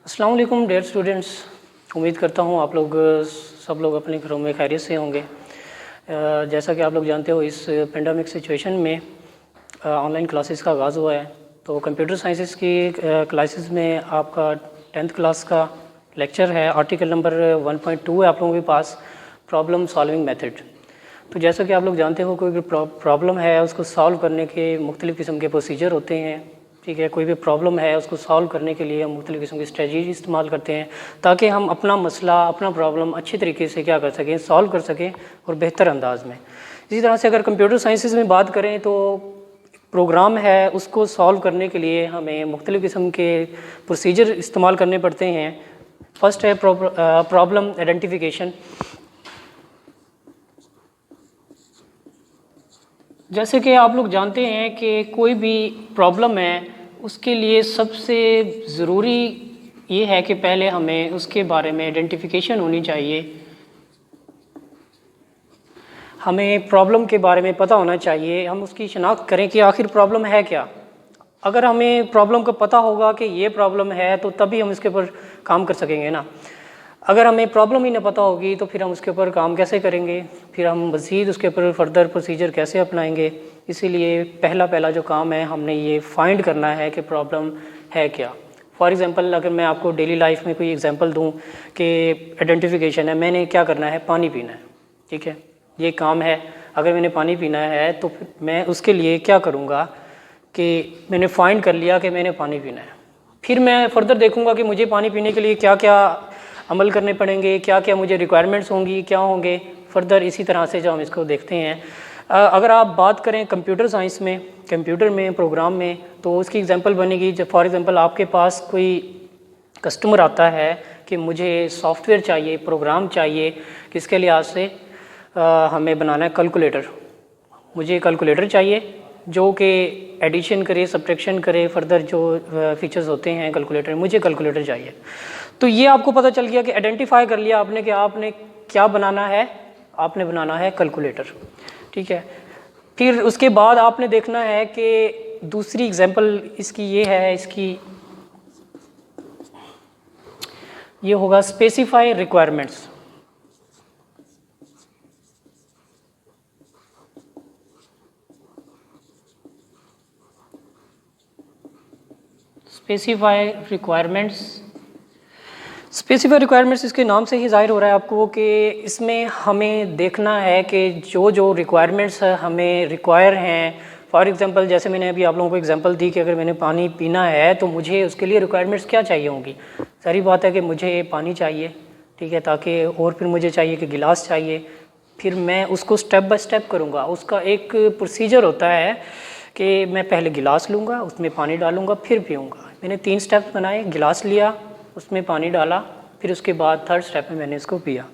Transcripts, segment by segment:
अस्सलाम वालेकुम dear students. उम्मीद करता हूँ आप लोग सब लोग अपने घरों में खैरियत से होंगे। जैसा कि आप लोग जानते हो इस पेंडेमिक सिचुएशन में ऑनलाइन क्लासेस का आगाज़ हुआ है। तो कंप्यूटर साइंसेस की क्लासेस में आपका 10th क्लास का लेक्चर है, आर्टिकल नंबर 1.2 है आप लोगों के पास, प्रॉब्लम सॉल्विंग मेथड। तो जैसा कि आप लोग जानते हो, कोई भी प्रॉब्लम है उसको सॉल्व करने के मुख्तलिफ़ किस्म के प्रोसीजर होते हैं। ठीक है, कोई भी प्रॉब्लम है उसको सॉल्व करने के लिए हम मुख्तलिफ़ किस्म की स्ट्रेटजी इस्तेमाल करते हैं ताकि हम अपना मसला, अपना प्रॉब्लम अच्छी तरीके से क्या कर सकें, सॉल्व कर सकें और बेहतर अंदाज में। इसी तरह से अगर कंप्यूटर साइंसेस में बात करें तो प्रोग्राम है उसको सॉल्व करने के लिए हमें मुख्तलिफ़ किस्म के प्रोसीजर इस्तेमाल करने पड़ते हैं। फर्स्ट है प्रॉब्लम आइडेंटिफिकेशन। जैसे कि आप लोग जानते हैं कि कोई भी प्रॉब्लम है उसके लिए सबसे ज़रूरी ये है कि पहले हमें उसके बारे में आइडेंटिफिकेशन होनी चाहिए। हमें प्रॉब्लम के बारे में पता होना चाहिए, हम उसकी शनाख्त करें कि आखिर प्रॉब्लम है क्या। अगर हमें प्रॉब्लम का पता होगा कि ये प्रॉब्लम है तो तभी हम इसके ऊपर काम कर सकेंगे ना। अगर हमें प्रॉब्लम ही ना पता होगी तो फिर हम उसके ऊपर काम कैसे करेंगे, फिर हम मज़ीद उसके ऊपर फर्दर प्रोसीजर कैसे अपनाएंगे। इसीलिए पहला जो काम है हमने ये फाइंड करना है कि प्रॉब्लम है क्या। फॉर एग्ज़ाम्पल अगर मैं आपको डेली लाइफ में कोई एग्जांपल दूं कि आइडेंटिफिकेशन है, मैंने क्या करना है, पानी पीना है। ठीक है, ये काम है। अगर मैंने पानी पीना है तो फिर मैं उसके लिए क्या करूँगा कि मैंने फाइंड कर लिया कि मैंने पानी पीना है। फिर मैं फर्दर देखूँगा कि मुझे पानी पीने के लिए क्या क्या अमल करने पड़ेंगे, क्या क्या मुझे रिक्वायरमेंट्स होंगी, क्या होंगे फर्दर। इसी तरह से जो हम इसको देखते हैं। अगर आप बात करें कंप्यूटर साइंस में, कंप्यूटर में, प्रोग्राम में, तो उसकी एग्जांपल बनेगी जब फॉर एग्जांपल आपके पास कोई कस्टमर आता है कि मुझे सॉफ्टवेयर चाहिए, प्रोग्राम चाहिए, किसके लिहाज से हमें बनाना है कैलकुलेटर। मुझे कैलकुलेटर चाहिए जो कि एडिशन करे, सब्ट्रैक्शन करे, फर्दर जो फीचर्स होते हैं कैलकुलेटर, मुझे कैलकुलेटर चाहिए। तो ये आपको पता चल गया कि आइडेंटिफाई कर लिया आपने कि आपने क्या बनाना है, आपने बनाना है कैलकुलेटर। ठीक है, फिर उसके बाद आपने देखना है कि दूसरी एग्जांपल इसकी ये है, इसकी ये होगा स्पेसिफाई रिक्वायरमेंट्स। स्पेसिफाई रिक्वायरमेंट्स इसके नाम से ही ज़ाहिर हो रहा है आपको कि इसमें हमें देखना है कि जो रिक्वायरमेंट्स हमें रिक्वायर हैं। फॉर एग्जांपल जैसे मैंने अभी आप लोगों को एग्जांपल दी कि अगर मैंने पानी पीना है तो मुझे उसके लिए रिक्वायरमेंट्स क्या चाहिए होंगी। सारी बात है कि मुझे पानी चाहिए, ठीक है, ताकि और फिर मुझे चाहिए कि गिलास चाहिए। फिर मैं उसको स्टेप बाय स्टेप करूँगा। उसका एक प्रोसीजर होता है कि मैं पहले गिलास लूँगा, उसमें पानी डालूँगा, फिर पीऊँगा। मैंने 3 स्टेप्स बनाए, गिलास लिया, उसमें पानी डाला, फिर उसके बाद थर्ड स्टेप में मैंने इसको पिया।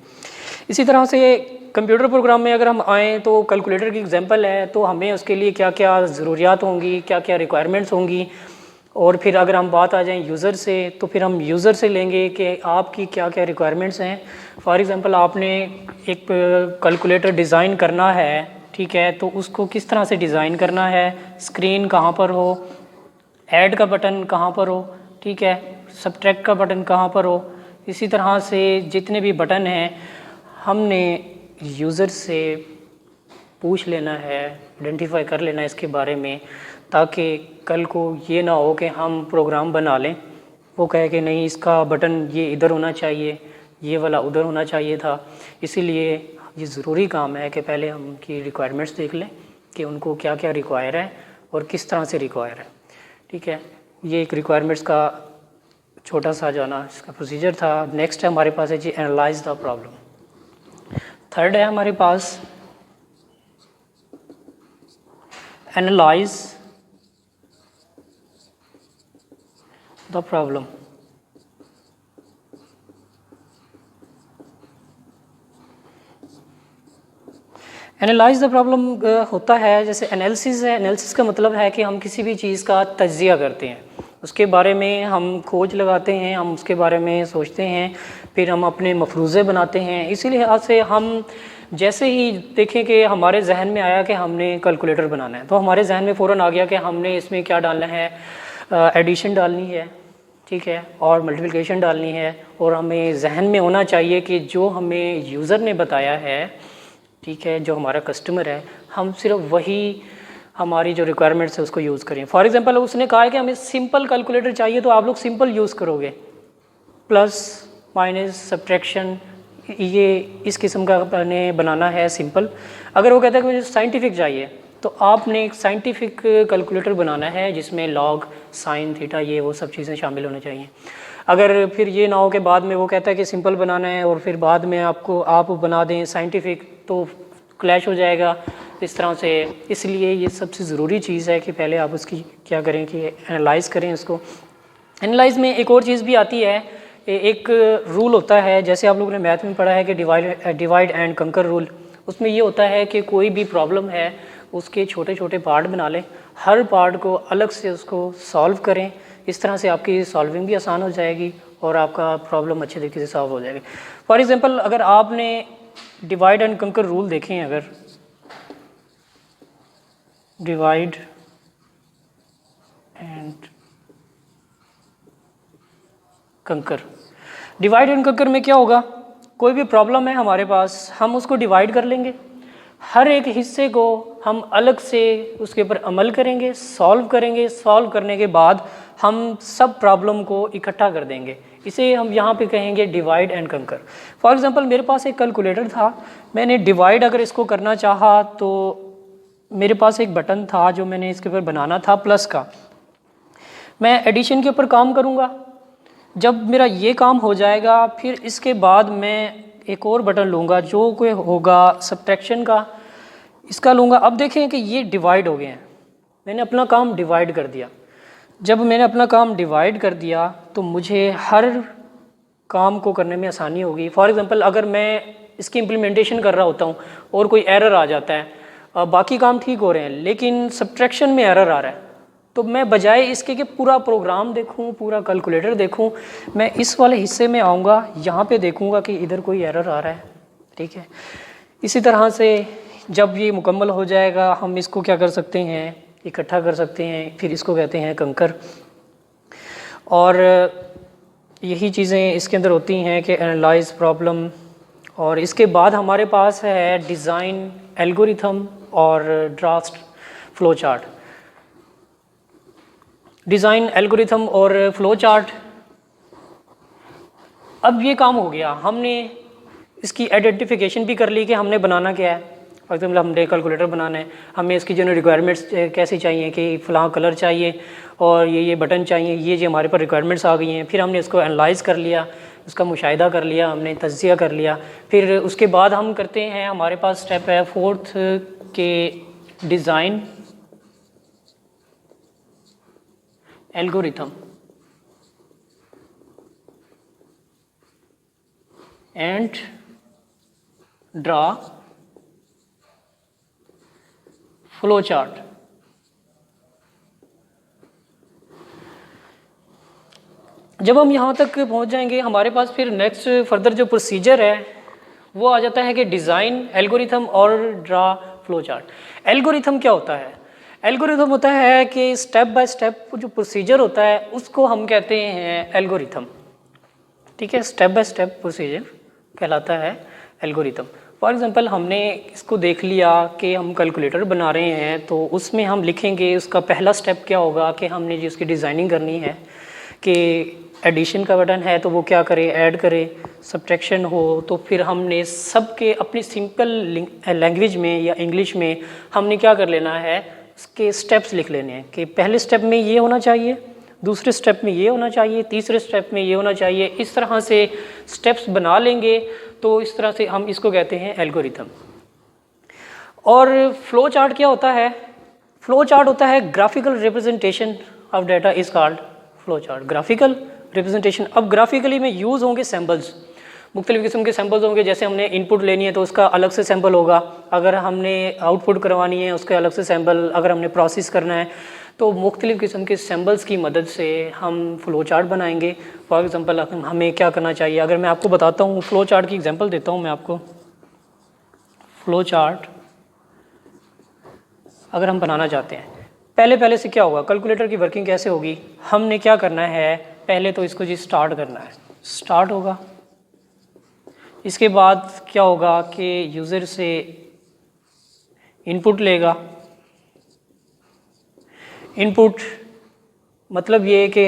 इसी तरह से कंप्यूटर प्रोग्राम में अगर हम आएँ तो कैलकुलेटर की एग्जांपल है, तो हमें उसके लिए क्या क्या ज़रूरियात होंगी, क्या क्या रिक्वायरमेंट्स होंगी। और फिर अगर हम बात आ जाएँ यूज़र से, तो फिर हम यूज़र से लेंगे कि आपकी क्या क्या रिक्वायरमेंट्स हैं। फॉर एग्ज़ाम्पल आपने एक कैलकुलेटर डिज़ाइन करना है, ठीक है, तो उसको किस तरह से डिज़ाइन करना है, स्क्रीन कहाँ पर हो, ऐड का बटन कहाँ पर हो, ठीक है, सब्ट्रैक्ट का बटन कहाँ पर हो। इसी तरह से जितने भी बटन हैं हमने यूज़र से पूछ लेना है, आइडेंटिफाई कर लेना है इसके बारे में, ताकि कल को ये ना हो कि हम प्रोग्राम बना लें, वो कहे कि नहीं इसका बटन ये इधर होना चाहिए, ये वाला उधर होना चाहिए था। इसीलिए ये ज़रूरी काम है कि पहले हम उनकी रिक्वायरमेंट्स देख लें कि उनको क्या क्या रिक्वायर है और किस तरह से रिक्वायर है। ठीक है, ये एक रिक्वायरमेंट्स का छोटा सा जो है ना इसका प्रोसीजर था। नेक्स्ट है हमारे पास है जी एनालाइज द प्रॉब्लम। थर्ड है हमारे पास analyse the problem. Analyse the problem होता है जैसे एनालिसिस है। एनालिसिस का मतलब है कि हम किसी भी चीज़ का तज्जिया करते हैं, उसके बारे में हम खोज लगाते हैं, हम उसके बारे में सोचते हैं, फिर हम अपने मफरूज़े बनाते हैं। इसी लिहाज से हम जैसे ही देखें कि हमारे जहन में आया कि हमने कैलकुलेटर बनाना है, तो हमारे जहन में फ़ौरन आ गया कि हमने इसमें क्या डालना है, एडिशन डालनी है, ठीक है, और मल्टीप्लिकेशन डालनी है, और हमें जहन में होना चाहिए कि जो हमें यूज़र ने बताया है, ठीक है, जो हमारा कस्टमर है, हम सिर्फ वही हमारी जो रिक्वायरमेंट्स है उसको यूज़ करें। फॉर एग्जांपल उसने कहा है कि हमें सिंपल कैलकुलेटर चाहिए, तो आप लोग सिंपल यूज़ करोगे, प्लस माइनस सब्ट्रैक्शन, ये इस किस्म का आपने बनाना है सिंपल। अगर वो कहता है कि मुझे साइंटिफिक चाहिए, तो आपने एक साइंटिफिक कैलकुलेटर बनाना है जिसमें लॉग, साइन, थीटा, ये वो सब चीज़ें शामिल होनी चाहिए। अगर फिर ये ना हो कि बाद में वो कहता है कि सिंपल बनाना है और फिर बाद में आप बना दें साइंटिफिक, तो क्लैश हो जाएगा इस तरह से। इसलिए ये सबसे ज़रूरी चीज़ है कि पहले आप उसकी क्या करें कि एनालाइज करें उसको। एनालाइज में एक और चीज़ भी आती है, एक रूल होता है, जैसे आप लोगों ने मैथ में पढ़ा है कि डिवाइड एंड कंकर रूल। उसमें ये होता है कि कोई भी प्रॉब्लम है उसके छोटे छोटे पार्ट बना लें, हर पार्ट को अलग से उसको सॉल्व करें। इस तरह से आपकी सॉल्विंग भी आसान हो जाएगी और आपका प्रॉब्लम अच्छे तरीके से सॉल्व हो जाएगी। फॉर एग्जांपल अगर आपने डिवाइड एंड कंकर रूल देखें, अगर डिवाइड एंड कंकर, डिवाइड एंड कंकर में क्या होगा, कोई भी प्रॉब्लम है हमारे पास, हम उसको डिवाइड कर लेंगे, हर एक हिस्से को हम अलग से उसके ऊपर अमल करेंगे, सॉल्व करेंगे, सॉल्व करने के बाद हम सब प्रॉब्लम को इकट्ठा कर देंगे। इसे हम यहाँ पे कहेंगे डिवाइड एंड कंकर। फॉर एग्जांपल मेरे पास एक कैलकुलेटर था, मैंने डिवाइड अगर इसको करना चाहा तो मेरे पास एक बटन था जो मैंने इसके ऊपर बनाना था प्लस का। मैं एडिशन के ऊपर काम करूँगा, जब मेरा ये काम हो जाएगा फिर इसके बाद मैं एक और बटन लूँगा जो कोई होगा सब्ट्रैक्शन का, इसका लूँगा। अब देखें कि ये डिवाइड हो गए हैं, मैंने अपना काम डिवाइड कर दिया। जब मैंने अपना काम डिवाइड कर दिया तो मुझे हर काम को करने में आसानी होगी। फॉर एग्जांपल अगर मैं इसकी इम्प्लीमेंटेशन कर रहा होता हूँ और कोई एरर आ जाता है, बाकी काम ठीक हो रहे हैं लेकिन सब्ट्रैक्शन में एरर आ रहा है, तो मैं बजाय इसके कि पूरा प्रोग्राम देखूं, पूरा कैलकुलेटर देखूं, मैं इस वाले हिस्से में आऊँगा, यहाँ पे देखूँगा कि इधर कोई एरर आ रहा है, ठीक है। इसी तरह से जब ये मुकम्मल हो जाएगा हम इसको क्या कर सकते हैं, इकट्ठा कर सकते हैं, फिर इसको कहते हैं कंकर। और यही चीज़ें इसके अंदर होती हैं कि एनालाइज प्रॉब्लम, और इसके बाद हमारे पास है डिज़ाइन, एल्गोरिथम और draft flow chart. Design, algorithm और फ्लो चार्ट, अब ये काम हो गया, हमने इसकी आइडेंटिफिकेशन भी कर ली कि हमने बनाना क्या है। फॉर एग्जाम्पल हमने कैलकुलेटर बनाना है, हमें इसकी जो रिक्वायरमेंट्स कैसी चाहिए कि फ़लाँ कलर चाहिए और ये बटन चाहिए, ये जो हमारे पास रिक्वायरमेंट्स आ गई हैं। फिर हमने इसको एनालाइज़ कर लिया, उसका मुशाहिदा कर लिया, हमने तज्ज़िया कर लिया। फिर उसके बाद हम करते हैं, हमारे पास स्टेप है फोर्थ के design, algorithm and draw flow chart. जब हम यहाँ तक पहुँच जाएंगे हमारे पास फिर नेक्स्ट फर्दर जो प्रोसीजर है वो आ जाता है कि डिज़ाइन, एल्गोरिथम और ड्रा फ्लो चार्ट। एल्गोरिथम क्या होता है? एल्गोरिथम होता है कि स्टेप बाय स्टेप जो प्रोसीजर होता है उसको हम कहते हैं एल्गोरिथम, ठीक है। स्टेप बाय स्टेप प्रोसीजर कहलाता है एल्गोरिथम। फॉर एग्जांपल हमने इसको देख लिया कि हम कैलकुलेटर बना रहे हैं, तो उसमें हम लिखेंगे उसका पहला स्टेप क्या होगा कि हमने जो उसकी डिज़ाइनिंग करनी है कि एडिशन का बटन है तो वो क्या करे, ऐड करे, सब्ट्रैक्शन हो तो फिर हमने सबके अपनी सिंपल लैंग्वेज में या इंग्लिश में हमने क्या कर लेना है, उसके स्टेप्स लिख लेने हैं कि पहले स्टेप में ये होना चाहिए, दूसरे स्टेप में ये होना चाहिए, तीसरे स्टेप में ये होना चाहिए। इस तरह से स्टेप्स बना लेंगे तो इस तरह से हम इसको कहते हैं एल्गोरिथम। और फ्लो चार्ट क्या होता है? फ्लो चार्ट होता है graphical representation of data is called flow chart. Graphical representation, अब ग्राफिकली में यूज़ होंगे सैम्पल्स, मुख्तलिफ़ किस्म के सैम्पल्स होंगे। जैसे हमने इनपुट लेनी है तो उसका अलग से सैम्पल होगा, अगर हमने आउटपुट करवानी है उसके अलग से सैम्पल, अगर हमने प्रोसेस करना है तो मुख्तलिफ़ किस्म के सैम्पल्स की मदद से हम फ़्लो चार्ट बनाएंगे। फॉर एग्ज़ाम्पल हमें क्या करना चाहिए, अगर मैं आपको बताता हूँ, फ़्लो चार्ट की एग्जांपल देता हूँ मैं आपको। फ़्लो चार्ट अगर हम बनाना चाहते हैं, पहले से क्या होगा, कैलकुलेटर की वर्किंग कैसे होगी, हमने क्या करना है, पहले तो इसको जी स्टार्ट करना है, स्टार्ट होगा। इसके बाद क्या होगा कि यूज़र से इनपुट लेगा। इनपुट मतलब ये कि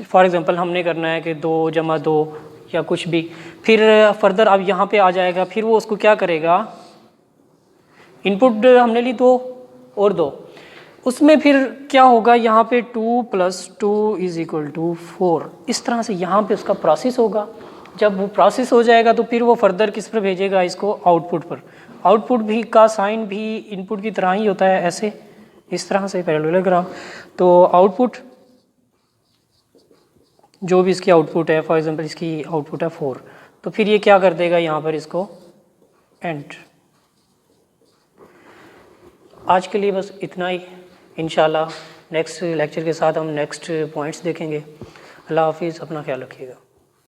फॉर एग्ज़ाम्पल हमने करना है कि 2 + 2 या कुछ भी, फिर फर्दर अब यहाँ पे आ जाएगा, फिर वो उसको क्या करेगा, इनपुट हमने ली 2 और 2, उसमें फिर क्या होगा, यहाँ पे 2 + 2 = 4, इस तरह से यहाँ पे उसका प्रोसेस होगा। जब वो प्रोसेस हो जाएगा तो फिर वो फर्दर किस पर भेजेगा, इसको आउटपुट पर। आउटपुट भी का साइन भी इनपुट की तरह ही होता है, ऐसे इस तरह से पैरेललोग्राम। तो आउटपुट जो भी इसकी आउटपुट है, फॉर एग्जांपल इसकी आउटपुट है 4, तो फिर ये क्या कर देगा यहाँ पर इसको एंड। आज के लिए बस इतना ही, इंशाल्लाह नेक्स्ट लेक्चर के साथ हम नेक्स्ट पॉइंट्स देखेंगे। अल्लाह हाफिज़, अपना ख्याल रखिएगा।